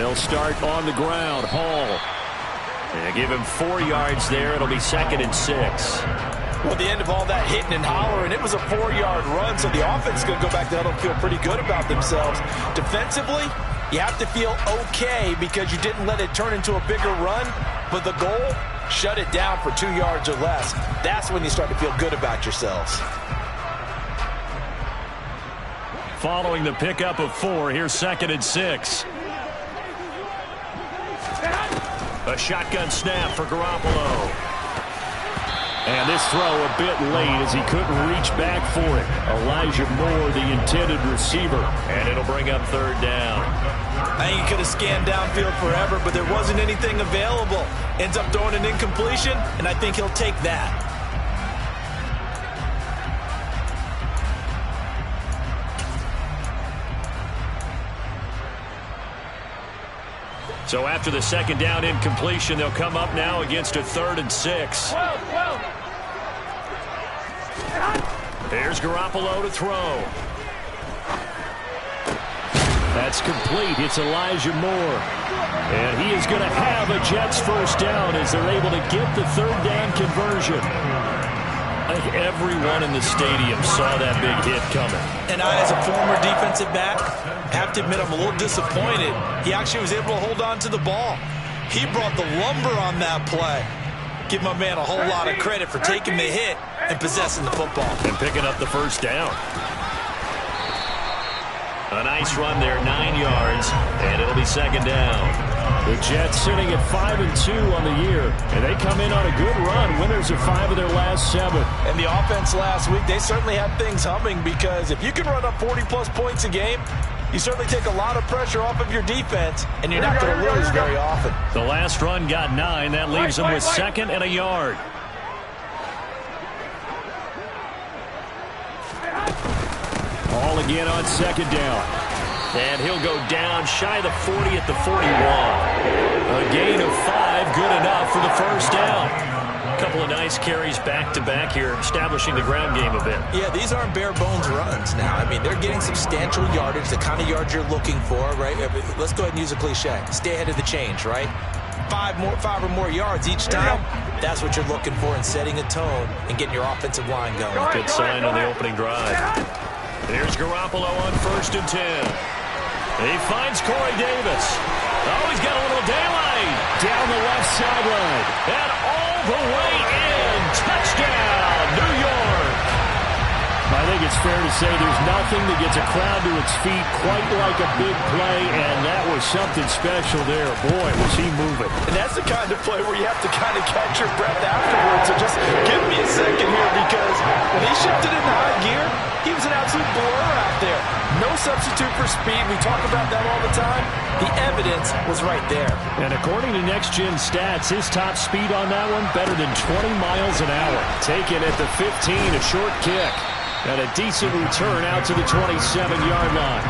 They'll start on the ground. Hall. They give him 4 yards there. It'll be 2nd and 6. Well, at the end of all that hitting and hollering, it was a 4-yard run, so the offense is going to go back to huddle and feel pretty good about themselves. Defensively, you have to feel okay because you didn't let it turn into a bigger run, but the goal, shut it down for 2 yards or less. That's when you start to feel good about yourselves. Following the pickup of 4, here's 2nd and 6. A shotgun snap for Garoppolo. And this throw a bit late as he couldn't reach back for it. Elijah Moore, the intended receiver. And it'll bring up 3rd down. I think he could have scanned downfield forever, but there wasn't anything available. Ends up throwing an incompletion, and I think he'll take that. So after the 2nd down incompletion, they'll come up now against a 3rd and 6. There's Garoppolo to throw. That's complete. It's Elijah Moore. And he is going to have a Jets 1st down as they're able to get the 3rd down conversion. I think everyone in the stadium saw that big hit coming. And I, as a former defensive back, have to admit I'm a little disappointed. He actually was able to hold on to the ball. He brought the lumber on that play. Give my man a whole lot of credit for taking the hit and possessing the football. And picking up the 1st down. A nice run there, 9 yards, and it'll be 2nd down. The Jets sitting at 5-2 on the year, and they come in on a good run, winners of 5 of their last 7. And the offense last week, they certainly had things humming because if you can run up 40-plus points a game, you certainly take a lot of pressure off of your defense, and you're not going to lose very often. The last run got 9. That leaves them with 2nd and a yard. All again on 2nd down. And he'll go down shy of the 40 at the 41. A gain of 5, good enough for the 1st down. A couple of nice carries back-to-back here, establishing the ground game a bit. Yeah, these aren't bare-bones runs now. I mean, they're getting substantial yardage, the kind of yards you're looking for, right? Let's go ahead and use a cliche. Stay ahead of the change, right? 5 or more yards each time. That's what you're looking for in setting a tone and getting your offensive line going. Good sign on the opening drive. Here's Garoppolo on 1st and 10. He finds Corey Davis. Oh, he's got a little daylight. Down the left sideline. And all the way in. Touchdown, New York. I think it's fair to say there's nothing that gets a crowd to its feet quite like a big play, and that was something special there. Boy, was he moving. And that's the kind of play where you have to kind of catch your breath afterwards. So just give me a second here because when he shifted into high gear, he was an absolute blur out there. No substitute for speed. We talk about that all the time. The evidence was right there. And according to Next Gen Stats, his top speed on that one, better than 20 miles an hour. Taken at the 15, a short kick. And a decent return out to the 27-yard line.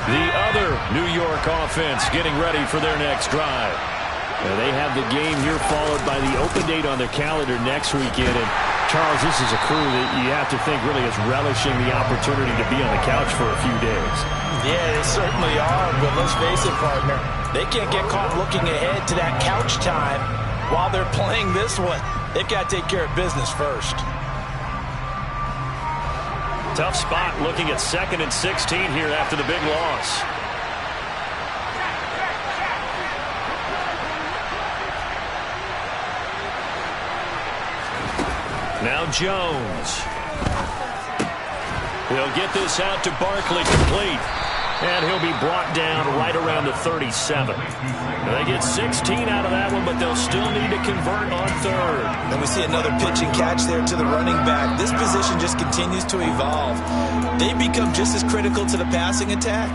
The other New York offense getting ready for their next drive. They have the game here followed by the open date on their calendar next weekend. And Charles, this is a crew that you have to think really is relishing the opportunity to be on the couch for a few days. Yeah, they certainly are, but let's face it, partner. They can't get caught looking ahead to that couch time while they're playing this one. They've got to take care of business first. Tough spot looking at 2nd and 16 here after the big loss. Now Jones. He'll get this out to Barkley complete. And he'll be brought down right around the 37. They get 16 out of that one, but they'll still need to convert on 3rd. And we see another pitch and catch there to the running back. This position just continues to evolve. They become just as critical to the passing attack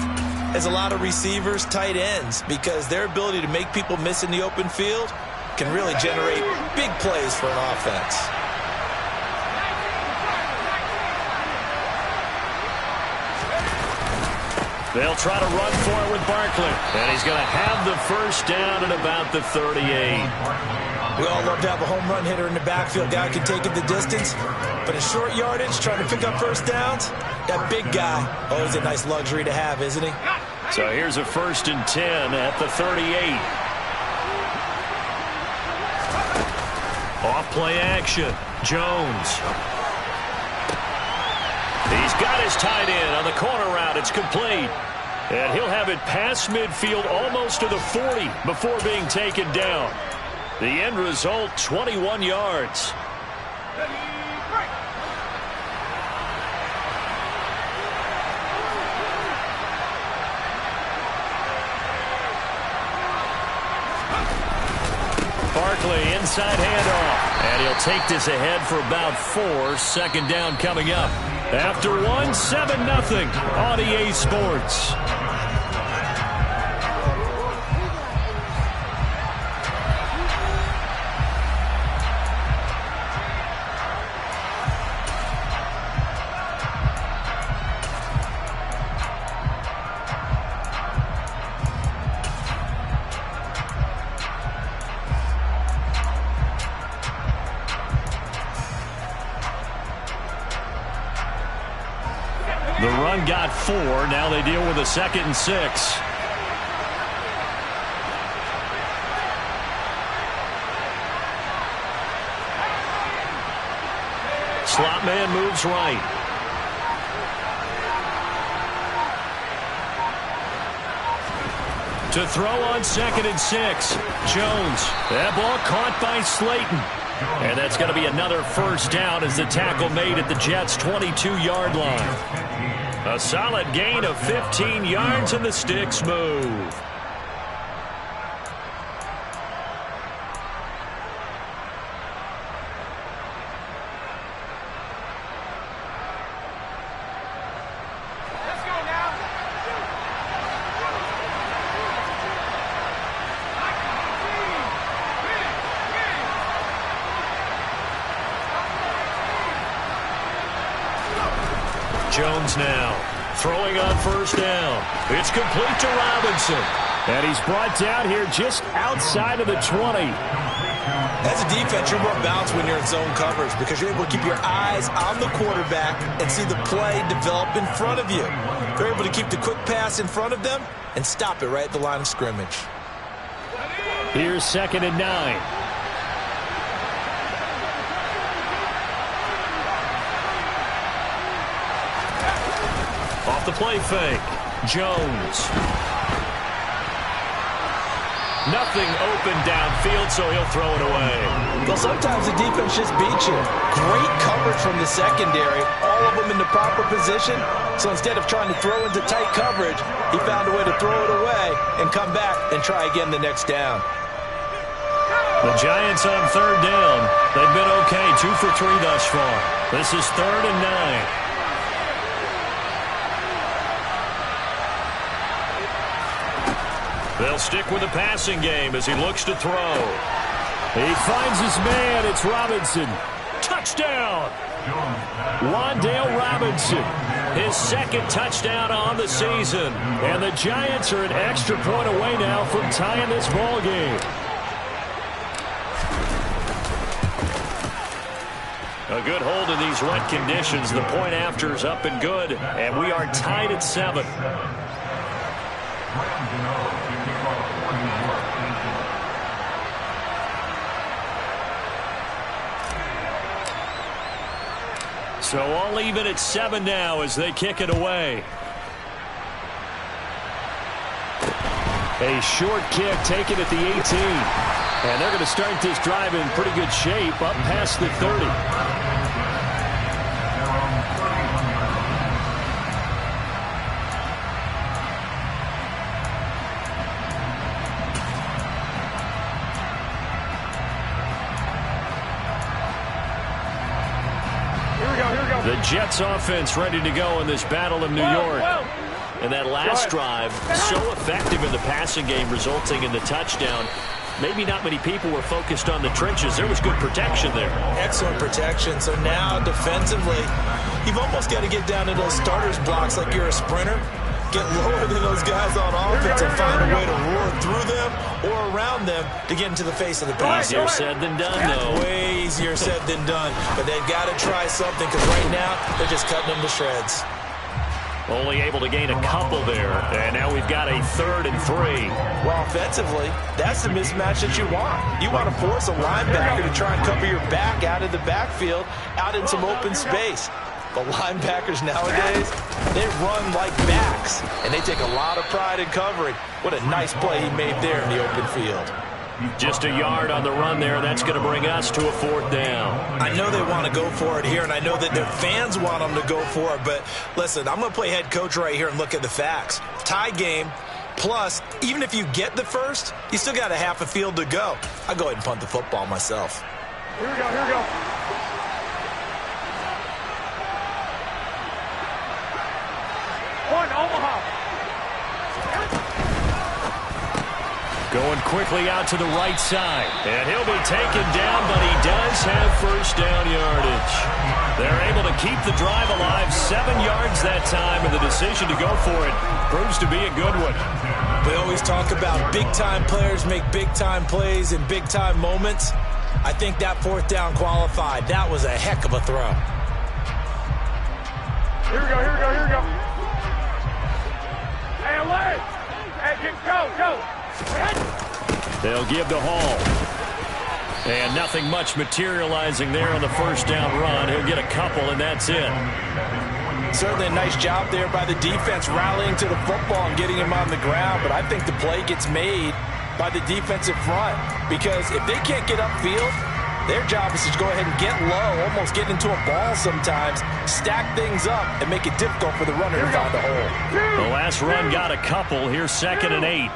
as a lot of receivers, tight ends, because their ability to make people miss in the open field can really generate big plays for an offense. They'll try to run for it with Barkley. And he's going to have the first down at about the 38. We all love to have a home run hitter in the backfield. Guy can take it the distance. But in short yardage, trying to pick up first downs, that big guy, always a nice luxury to have, isn't he? So here's a 1st and 10 at the 38. Off play action. Jones. He's got his tight end on the corner route. It's complete. And he'll have it past midfield almost to the 40 before being taken down. The end result, 21 yards. Barkley, inside handoff. And he'll take this ahead for about 4. 2nd down coming up. After 1, 7-0 on EA Sports. The run got 4. Now they deal with a 2nd and 6. Slot man moves right. To throw on 2nd and 6. Jones. That ball caught by Slayton. And that's going to be another first down as the tackle made at the Jets' 22-yard line. A solid gain of 15 yards and the sticks move. Jones now throwing on first down. It's complete to Robinson. And he's brought down here just outside of the 20. As a defense, you're more balanced when you're in zone coverage because you're able to keep your eyes on the quarterback and see the play develop in front of you. You're able to keep the quick pass in front of them and stop it right at the line of scrimmage. Here's 2nd and 9. Off the play fake. Jones. Nothing open downfield, so he'll throw it away. Well, sometimes the defense just beats you. Great coverage from the secondary. All of them in the proper position. So instead of trying to throw into tight coverage, he found a way to throw it away and come back and try again the next down. The Giants on 3rd down. They've been okay, 2 for 3 thus far. This is 3rd and 9. They'll stick with the passing game as he looks to throw. He finds his man. It's Robinson. Touchdown! Wan'Dale Robinson, his 2nd touchdown on the season. And the Giants are an extra point away now from tying this ball game. A good hold in these wet conditions. The point after is up and good. And we are tied at 7. So all even at 7 now as they kick it away. A short kick taken at the 18. And they're going to start this drive in pretty good shape up past the 30. The Jets offense ready to go in this battle of New York. And that last drive, so effective in the passing game, resulting in the touchdown. Maybe not many people were focused on the trenches. There was good protection there. Excellent protection. So now defensively, you've almost got to get down to those starters blocks like you're a sprinter Get lower than those guys on offense and find a way to roar through them or around them to get into the face of the pass. Easier said than done, though. Way easier said than done. But they've got to try something because right now they're just cutting them to shreds. Only able to gain a couple there. And now we've got a 3rd and 3. Well, offensively, that's the mismatch that you want. You want to force a linebacker to try and cover your back out of the backfield, out in some open space. But linebackers nowadays, they run like backs, and they take a lot of pride in covering. What a nice play he made there in the open field. Just a yard on the run there. That's going to bring us to a 4th down. I know they want to go for it here, and I know that their fans want them to go for it. But listen, I'm going to play head coach right here and look at the facts. Tie game, plus, even if you get the first, you still got a half a field to go. I'll go ahead and punt the football myself. Here we go, here we go. One, Omaha. Going quickly out to the right side. And he'll be taken down, but he does have first down yardage. They're able to keep the drive alive. 7 yards that time, and the decision to go for it proves to be a good one. We always talk about big-time players make big-time plays in big-time moments. I think that 4th down qualified. That was a heck of a throw. Here we go, here we go, here we go. Hey, away! Hey, go! They'll give to Hall. And nothing much materializing there on the first down run. He'll get a couple, and that's it. Certainly a nice job there by the defense rallying to the football and getting him on the ground. But I think the play gets made by the defensive front. Because if they can't get upfield, their job is to go ahead and get low, almost get into a ball sometimes, stack things up, and make it difficult for the runner to find a hole. The last run got a couple. Here's 2nd and 8.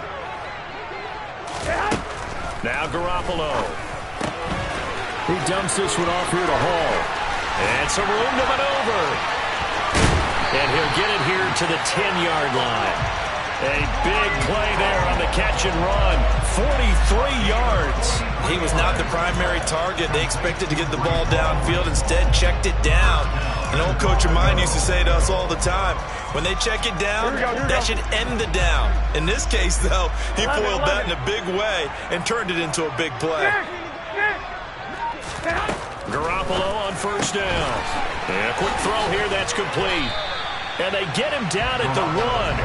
Now Garoppolo. He dumps this one off here to Hall. And some room to maneuver. And he'll get it here to the 10-yard line. A big play there on the catch and run. 43 yards. He was not the primary target. They expected to get the ball downfield. Instead, checked it down. An old coach of mine used to say to us all the time, when they check it down, that should end the down. In this case, though, he foiled that in a big way and turned it into a big play. Garoppolo on first down. And a quick throw here, that's complete. And they get him down at the run.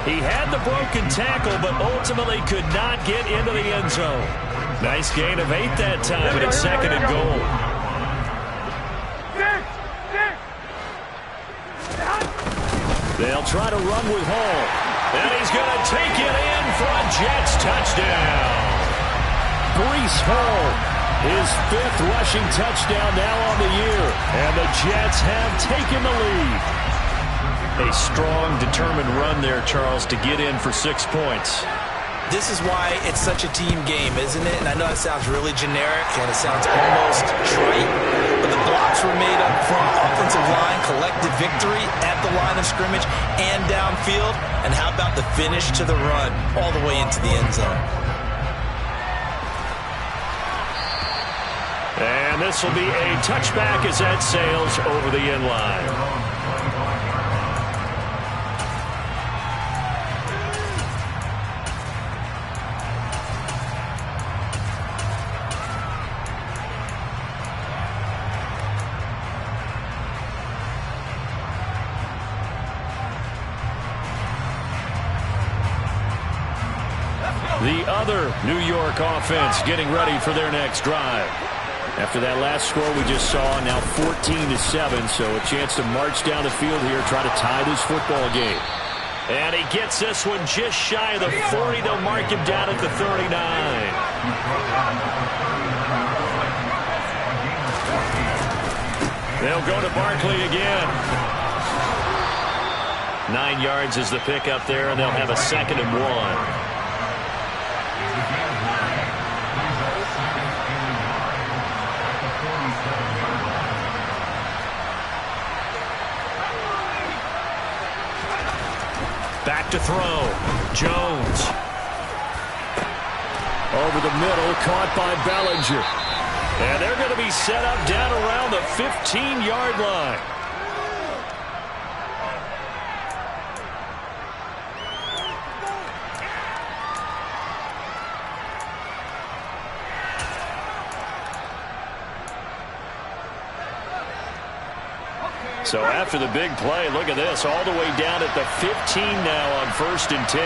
He had the broken tackle, but ultimately could not get into the end zone. Nice gain of 8 that time, and it's 2nd and goal. They'll try to run with Hall. And he's going to take it in for a Jets touchdown. Breece Hall, his 5th rushing touchdown now on the year. And the Jets have taken the lead. A strong, determined run there, Charles, to get in for 6 points. This is why it's such a team game, isn't it? And I know it sounds really generic and it sounds almost trite, but the blocks were made up front, offensive line, collective victory at the line of scrimmage and downfield. And how about the finish to the run all the way into the end zone? And this will be a touchback as that sails over the end line. The other New York offense getting ready for their next drive. After that last score we just saw, now 14-7, so a chance to march down the field here, try to tie this football game. And he gets this one just shy of the 40. They'll mark him down at the 39. They'll go to Barkley again. 9 yards is the pickup there, and they'll have a 2nd and 1. Back to throw. Jones. Over the middle, caught by Bellinger. And they're going to be set up down around the 15-yard line. So after the big play, look at this, all the way down at the 15 now on 1st and 10.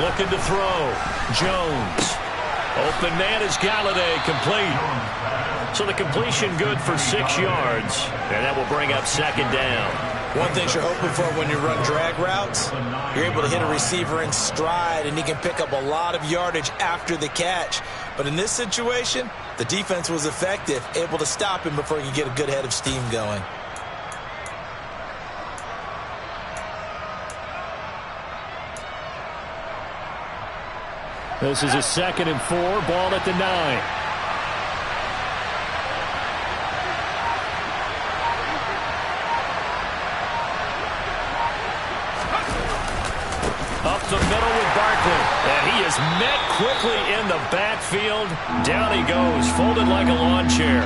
Looking to throw. Jones. Open man is Galladay, complete. So the completion good for 6 yards, and that will bring up 2nd down. One thing you're hoping for when you run drag routes, you're able to hit a receiver in stride, and he can pick up a lot of yardage after the catch. But in this situation, the defense was effective, able to stop him before he could get a good head of steam going. This is a 2nd and 4, ball at the 9. Up the middle with Barkley. And he is met quickly in the backfield. Down he goes, folded like a lawn chair.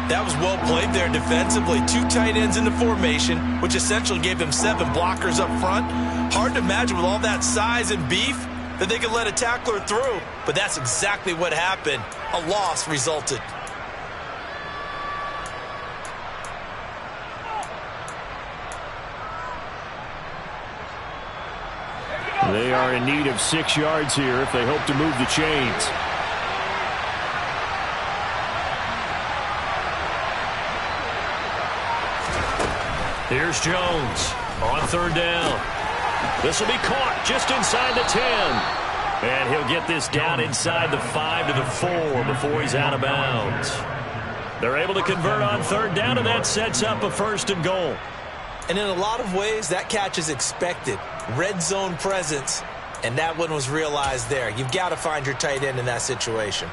That was well played there defensively. 2 tight ends in the formation, which essentially gave them 7 blockers up front. Hard to imagine with all that size and beef that they could let a tackler through. But that's exactly what happened. A loss resulted. They are in need of 6 yards here if they hope to move the chains. Here's Jones on 3rd down. This will be caught just inside the 10. And he'll get this down inside the 5 to the 4 before he's out of bounds. They're able to convert on 3rd down, and that sets up a 1st and goal. And in a lot of ways, that catch is expected. Red zone presence, and that one was realized there. You've got to find your tight end in that situation.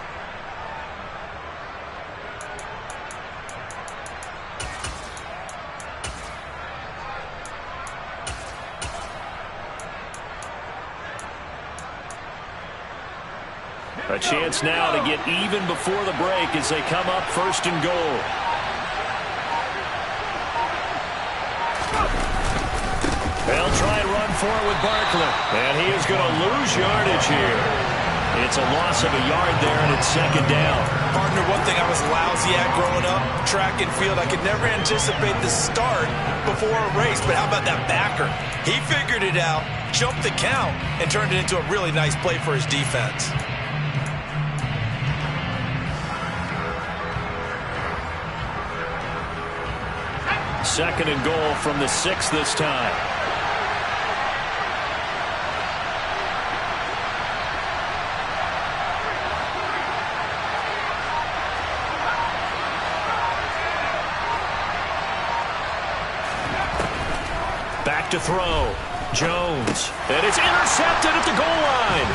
A chance now to get even before the break as they come up 1st and goal. They'll try and run for it with Barkley. And he is going to lose yardage here. It's a loss of a yard there, and it's 2nd down. Partner, one thing I was lousy at growing up, track and field, I could never anticipate the start before a race. But how about that backer? He figured it out, jumped the count, and turned it into a really nice play for his defense. 2nd and goal from the 6 this time. Back to throw. Jones. And it's intercepted at the goal line.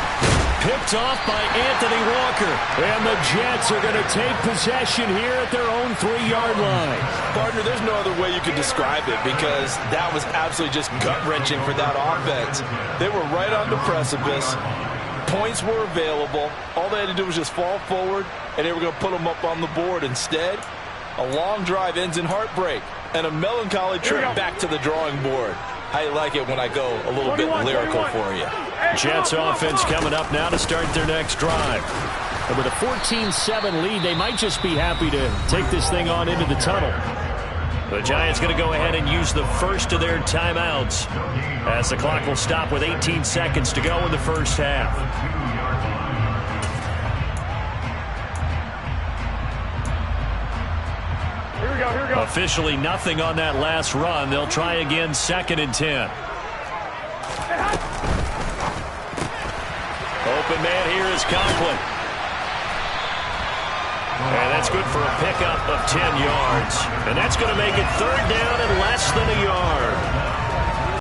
Picked off by Anthony Walker. And the Jets are going to take possession here at their own 3-yard line. Partner, there's no other way you could describe it because that was absolutely just gut-wrenching for that offense. They were right on the precipice. Points were available. All they had to do was just fall forward, and they were going to put them up on the board. Instead, a long drive ends in heartbreak and a melancholy trip back to the drawing board. How you like it when I go a little bit lyrical for you? Jets offense coming up now to start their next drive. And with a 14-7 lead, they might just be happy to take this thing on into the tunnel. The Giants going to go ahead and use the first of their timeouts as the clock will stop with 18 seconds to go in the first half. Here we go, here we go. Officially nothing on that last run. They'll try again 2nd and 10. Open man here is Conklin. And that's good for a pickup of 10 yards. And that's going to make it 3rd down and less than a yard.